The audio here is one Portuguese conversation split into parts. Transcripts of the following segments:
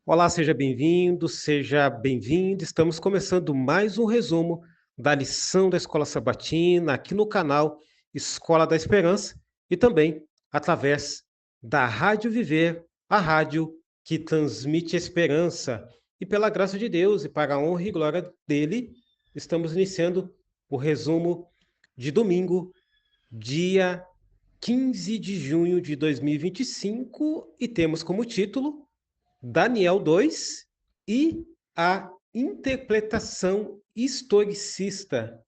Olá, seja bem-vindo, seja bem-vinda. Estamos começando mais um resumo da lição da Escola Sabatina aqui no canal Escola da Esperança e também através da Rádio Viver, a rádio que transmite esperança. E pela graça de Deus e para a honra e glória dele, estamos iniciando o resumo de domingo, dia 15 de junho de 2025, e temos como título Daniel 2 e a interpretação historicista.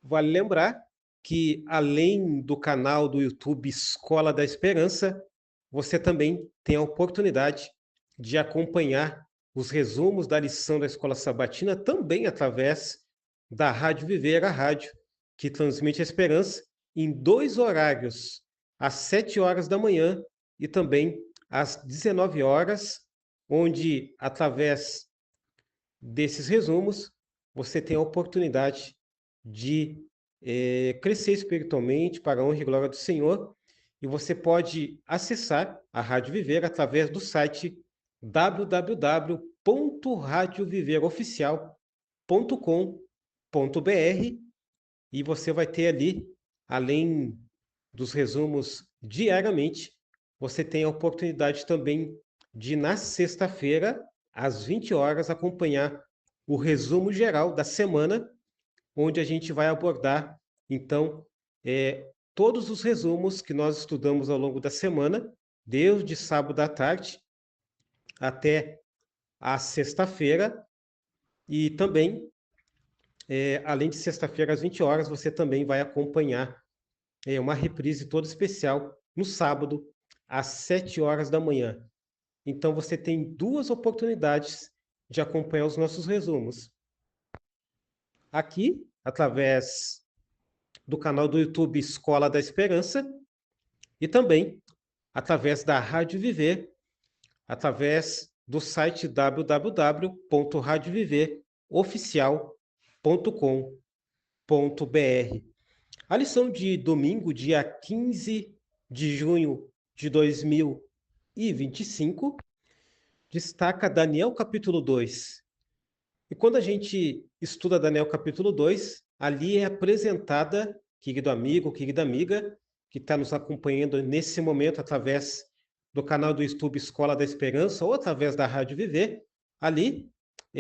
Vale lembrar que, além do canal do YouTube Escola da Esperança, você também tem a oportunidade de acompanhar os resumos da lição da Escola Sabatina também através da Rádio Viver, a rádio que transmite a esperança em dois horários, às 7 horas da manhã e também às 19 horas, onde, através desses resumos, você tem a oportunidade de crescer espiritualmente para a honra e glória do Senhor. E você pode acessar a Rádio Viver através do site www.radioviveroficial.com.br, e você vai ter ali, além dos resumos diariamente, você tem a oportunidade também de, na sexta-feira, às 20 horas, acompanhar o resumo geral da semana, onde a gente vai abordar, então, todos os resumos que nós estudamos ao longo da semana, desde sábado à tarde até a sexta-feira, e também, além de sexta-feira às 20 horas, você também vai acompanhar uma reprise toda especial no sábado, às 7 horas da manhã. Então, você tem duas oportunidades de acompanhar os nossos resumos. Aqui, através do canal do YouTube Escola da Esperança e também através da Rádio Viver, através do site www.radioviveroficial.com.br. A lição de domingo, dia 15 de junho de 2025, destaca Daniel capítulo 2. E quando a gente estuda Daniel capítulo 2, ali é apresentada, querido amigo, querida amiga, que está nos acompanhando nesse momento através do canal do YouTube Escola da Esperança ou através da Rádio Viver, ali,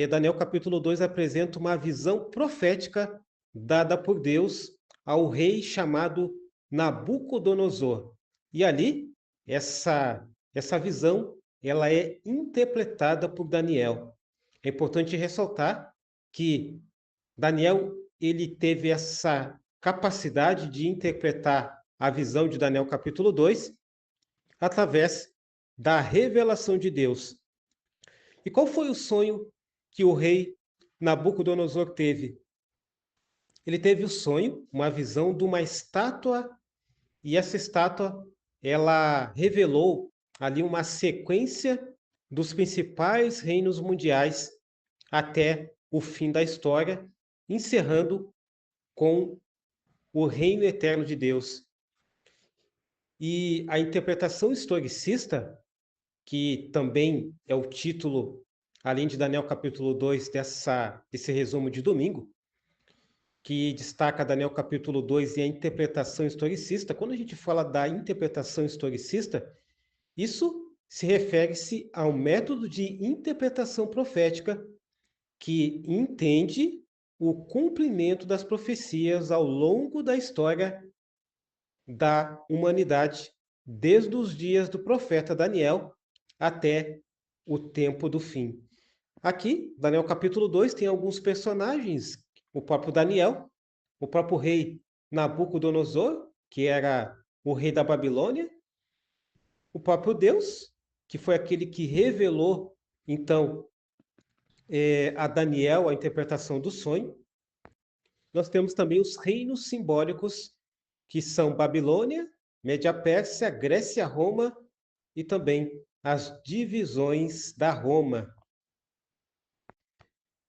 Daniel capítulo 2 apresenta uma visão profética dada por Deus ao rei chamado Nabucodonosor. E ali, essa visão, ela é interpretada por Daniel. É importante ressaltar que Daniel, ele teve essa capacidade de interpretar a visão de Daniel capítulo 2 através da revelação de Deus. E qual foi o sonho que o rei Nabucodonosor teve? Ele teve o sonho, uma visão de uma estátua, e essa estátua, ela revelou ali uma sequência dos principais reinos mundiais até o fim da história, encerrando com o reino eterno de Deus. E a interpretação historicista, que também é o título, além de Daniel capítulo 2, desse resumo de domingo, que destaca Daniel capítulo 2 e a interpretação historicista. Quando a gente fala da interpretação historicista, isso se refere-se ao método de interpretação profética que entende o cumprimento das profecias ao longo da história da humanidade, desde os dias do profeta Daniel até o tempo do fim. Aqui, Daniel capítulo 2 tem alguns personagens, o próprio Daniel, o próprio rei Nabucodonosor, que era o rei da Babilônia, o próprio Deus, que foi aquele que revelou, então, a Daniel a interpretação do sonho. Nós temos também os reinos simbólicos, que são Babilônia, Média-Pérsia, Grécia, Roma e também as divisões da Roma.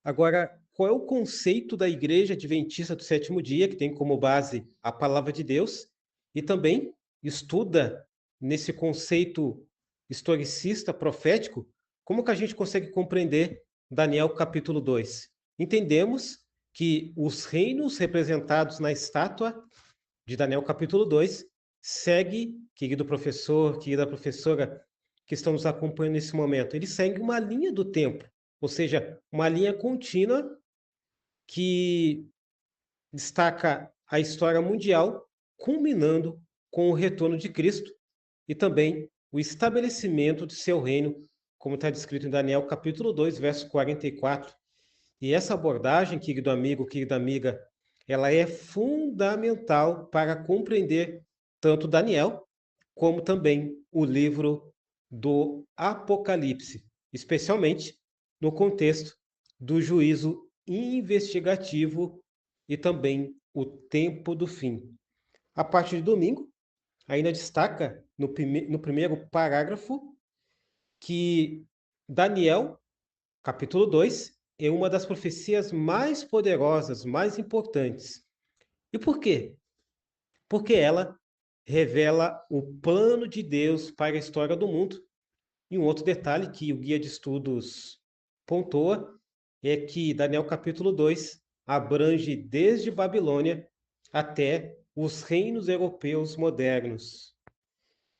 Agora, qual é o conceito da Igreja Adventista do Sétimo Dia, que tem como base a Palavra de Deus, e também estuda nesse conceito historicista profético como que a gente consegue compreender Daniel capítulo 2? Entendemos que os reinos representados na estátua de Daniel capítulo 2 segue, querido professor, querida professora, que estão nos acompanhando nesse momento, ele segue uma linha do tempo, ou seja, uma linha contínua que destaca a história mundial, culminando com o retorno de Cristo e também o estabelecimento de seu reino, como está descrito em Daniel capítulo 2, verso 44. E essa abordagem, querido amigo, querida amiga, ela é fundamental para compreender tanto Daniel, como também o livro do Apocalipse, especialmente no contexto do juízo investigativo e também o tempo do fim. A partir de domingo, ainda destaca no primeiro parágrafo que Daniel, capítulo 2, é uma das profecias mais poderosas, mais importantes. E por quê? Porque ela revela o plano de Deus para a história do mundo. E um outro detalhe que o guia de estudos pontua é que Daniel capítulo 2 abrange desde Babilônia até os reinos europeus modernos.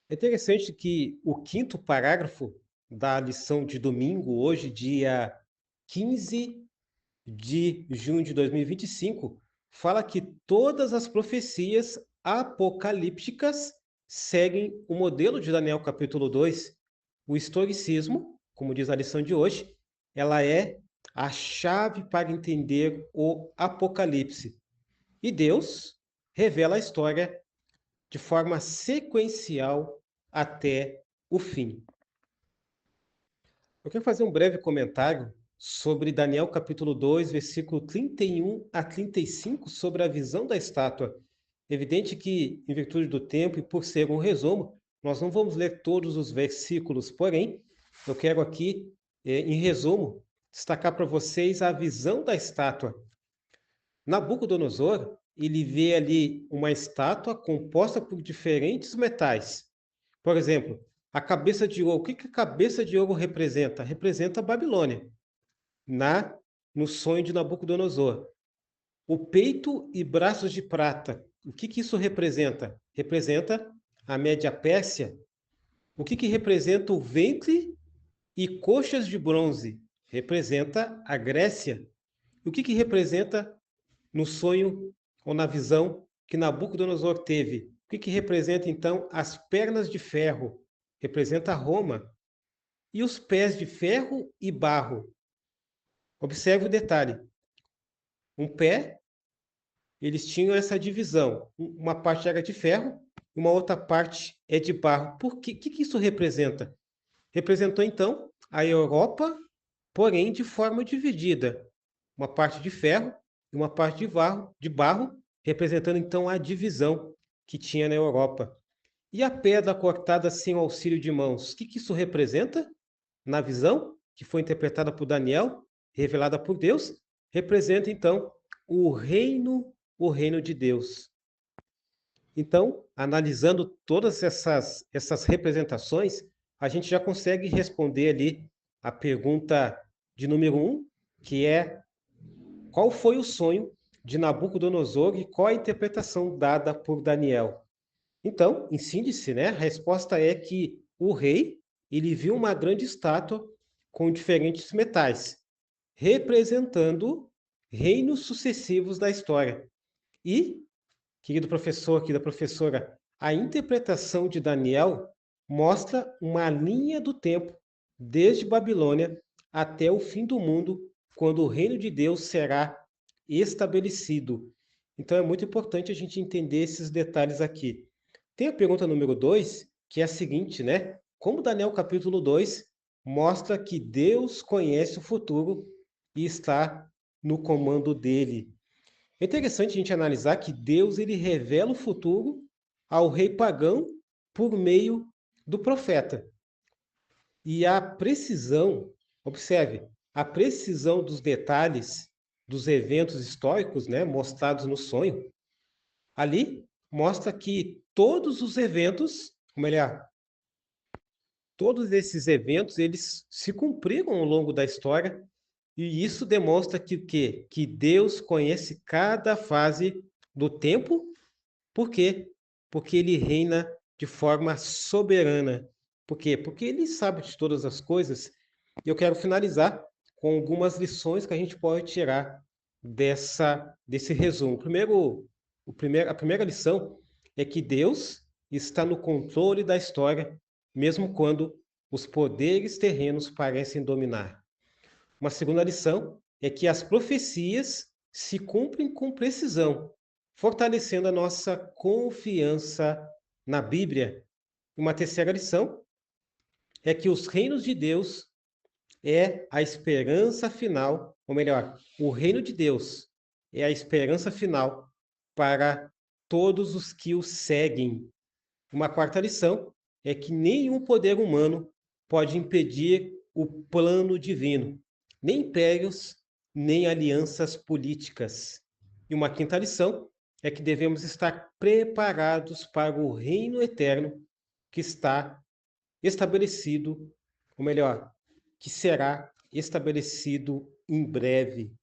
É interessante que o quinto parágrafo da lição de domingo, hoje, dia 15 de junho de 2025, fala que todas as profecias apocalípticas seguem o modelo de Daniel capítulo 2. O historicismo, como diz a lição de hoje, ela é a chave para entender o Apocalipse. E Deus revela a história de forma sequencial até o fim. Eu quero fazer um breve comentário sobre Daniel capítulo 2, versículo 31 a 35, sobre a visão da estátua. Evidente que, em virtude do tempo e por ser um resumo, nós não vamos ler todos os versículos, porém, eu quero aqui, em resumo, destacar para vocês a visão da estátua. Nabucodonosor, ele vê ali uma estátua composta por diferentes metais. Por exemplo, a cabeça de ouro. O que a cabeça de ouro representa? Representa a Babilônia, no sonho de Nabucodonosor. O peito e braços de prata. O que isso representa? Representa a Média Pérsia. O que representa o ventre e coxas de bronze? Representa a Grécia. O que representa no sonho ou na visão que Nabucodonosor teve? O que representa, então, as pernas de ferro? Representa Roma. E os pés de ferro e barro? Observe o detalhe. Um pé, eles tinham essa divisão. Uma parte era de ferro, uma outra parte é de barro. Por quê? O que isso representa? Representou, então, a Europa, porém de forma dividida. Uma parte de ferro e uma parte de barro, representando, então, a divisão que tinha na Europa. E a pedra cortada sem auxílio de mãos, o que isso representa? Na visão, que foi interpretada por Daniel, revelada por Deus, representa, então, o reino de Deus. Então, analisando todas essas representações, a gente já consegue responder ali a pergunta de número 1, que é: qual foi o sonho de Nabucodonosor e qual a interpretação dada por Daniel? Então, em síntese, né, a resposta é que o rei, ele viu uma grande estátua com diferentes metais, representando reinos sucessivos da história. E, querido professor, querida professora, a interpretação de Daniel mostra uma linha do tempo, desde Babilônia até o fim do mundo, quando o reino de Deus será estabelecido. Então, é muito importante a gente entender esses detalhes aqui. Tem a pergunta número 2, que é a seguinte, né? Como Daniel capítulo 2 mostra que Deus conhece o futuro e está no comando dele. É interessante a gente analisar que Deus ele revela o futuro ao rei pagão por meio do profeta. E a precisão, observe, a precisão dos detalhes dos eventos históricos, né, mostrados no sonho, ali mostra que todos os eventos, ou melhor, todos esses eventos, eles se cumpriram ao longo da história, e isso demonstra que Deus conhece cada fase do tempo. Por quê? Porque ele reina de forma soberana. Por quê? Porque ele sabe de todas as coisas. E eu quero finalizar com algumas lições que a gente pode tirar desse resumo. A primeira lição é que Deus está no controle da história, mesmo quando os poderes terrenos parecem dominar. Uma segunda lição é que as profecias se cumprem com precisão, fortalecendo a nossa confiança na Bíblia. Uma terceira lição é que os reinos de Deus é a esperança final, ou melhor, o reino de Deus é a esperança final para todos os que o seguem. Uma quarta lição é que nenhum poder humano pode impedir o plano divino, nem impérios, nem alianças políticas. E uma quinta lição é que devemos estar preparados para o reino eterno que está estabelecido, ou melhor, que será estabelecido em breve.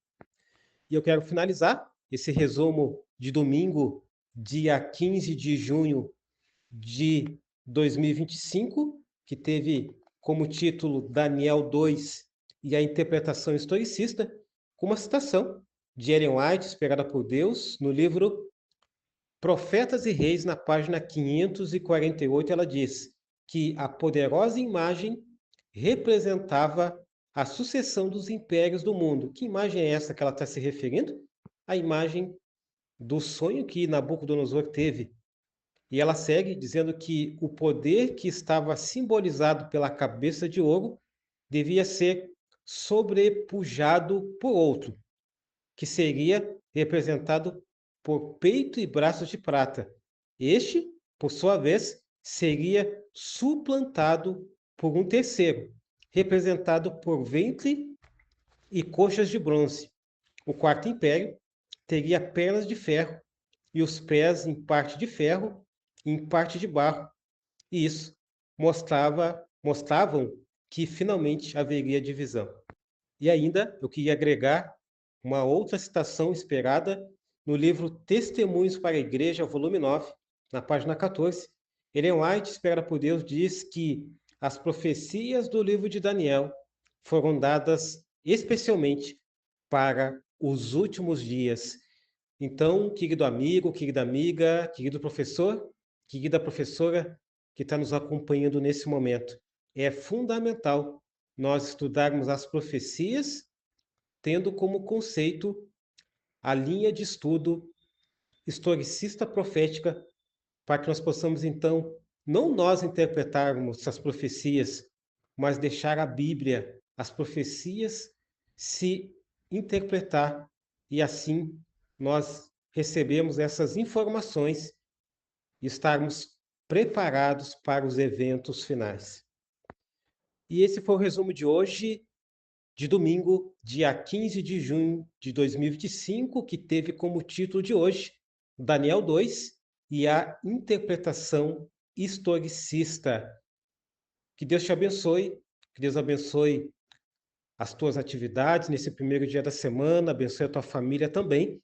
E eu quero finalizar esse resumo de domingo, dia 15 de junho de 2025, que teve como título Daniel 2 e a interpretação historicista, com uma citação de Ellen White, inspirada por Deus, no livro Profetas e Reis, na página 548, ela diz que a poderosa imagem representava a sucessão dos impérios do mundo. Que imagem é essa que ela está se referindo? A imagem do sonho que Nabucodonosor teve. E ela segue dizendo que o poder que estava simbolizado pela cabeça de ouro devia ser sobrepujado por outro, que seria representado por peito e braços de prata. Este, por sua vez, seria suplantado por um terceiro, representado por ventre e coxas de bronze. O quarto império teria pernas de ferro e os pés em parte de ferro e em parte de barro. E isso mostravam que finalmente haveria divisão. E ainda eu queria agregar uma outra citação esperada no livro Testemunhos para a Igreja, volume 9, na página 14. Ellen White, inspirada por Deus, diz que as profecias do livro de Daniel foram dadas especialmente para os últimos dias. Então, querido amigo, querida amiga, querido professor, querida professora que está nos acompanhando nesse momento, é fundamental nós estudarmos as profecias, tendo como conceito a linha de estudo historicista profética, para que nós possamos, então, não nós interpretarmos as profecias, mas deixar a Bíblia, as profecias, se interpretar, e assim nós recebemos essas informações e estarmos preparados para os eventos finais. E esse foi o resumo de hoje, de domingo, dia 15 de junho de 2025, que teve como título de hoje Daniel 2 e a interpretação historicista. Que Deus te abençoe, que Deus abençoe as tuas atividades nesse primeiro dia da semana, abençoe a tua família também,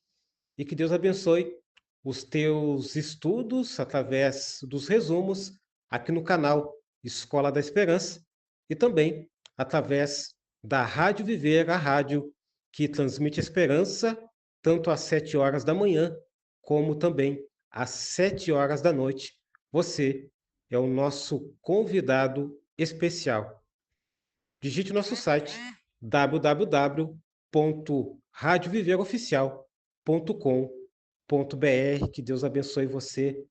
e que Deus abençoe os teus estudos através dos resumos aqui no canal Escola da Esperança e também através da Rádio Viver, a rádio que transmite esperança tanto às 7 horas da manhã como também às 7 horas da noite. Você é o nosso convidado especial. Digite nosso site www.radioviveroficial.com.br. Que Deus abençoe você